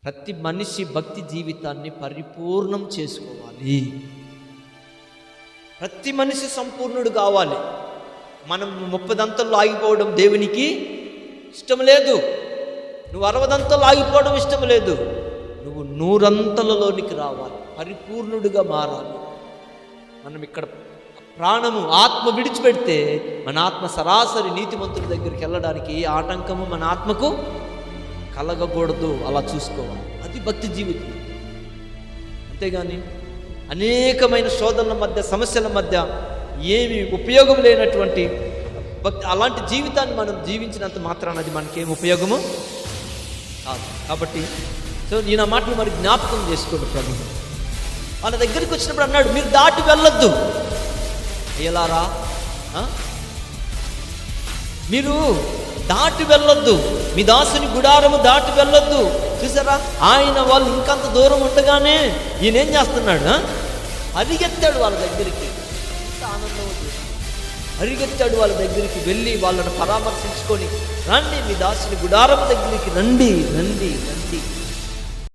ప్రతి మనిషి భక్తి జీవితాన్ని పరిపూర్ణం చేసుకోవాలి. ప్రతి మనిషి సంపూర్ణుడు కావాలి. మనం 30 దంతల్లో ఆగిపోవడం దేవునికి ఇష్టం లేదు. నువ్వు 60 దంతల్లో ఆగిపోవడం ఇష్టం లేదు. నువ్వు 100 అంతలలోనికి రావాలి, పరిపూర్ణుడిగా మారాలి. మనం ఇక్కడ ప్రాణము ఆత్మ విడిచిపెడితే మన ఆత్మ సరాసరి నీతిమంతుడి దగ్గరికి వెళ్ళడానికి ఏ ఆటంకము మన ఆత్మకు కలగకూడదు. అలా చూసుకోవాలి. అది భక్తి జీవితం. అంతేగాని అనేకమైన శోధనల మధ్య, సమస్యల మధ్య ఏమి ఉపయోగం లేనటువంటి భక్తి, అలాంటి జీవితాన్ని మనం జీవించినంత మాత్రాన అది మనకేం ఉపయోగము కాదు. కాబట్టి నేను ఆ మాటలు మరి జ్ఞాపకం చేసుకోండి. ప్రభు వాళ్ళ దగ్గరికి వచ్చినప్పుడు అన్నాడు, మీరు దాటి వెళ్ళొద్దు. అయ్యలారా, మీరు దాటి వెళ్ళొద్దు, మీ దాసుని గుడారము దాటి వెళ్ళొద్దు. చూసారా, ఆయన వాళ్ళు ఇంకంత దూరం ఉండగానే ఈయన ఏం చేస్తున్నాడు? అరిగెత్తాడు వాళ్ళ దగ్గరికి. ఆనందం అరిగెత్తాడు వాళ్ళ దగ్గరికి వెళ్ళి వాళ్ళని పరామర్శించుకొని, రండి మీ దాసుని గుడారము దగ్గరికి రండి రండి రండి.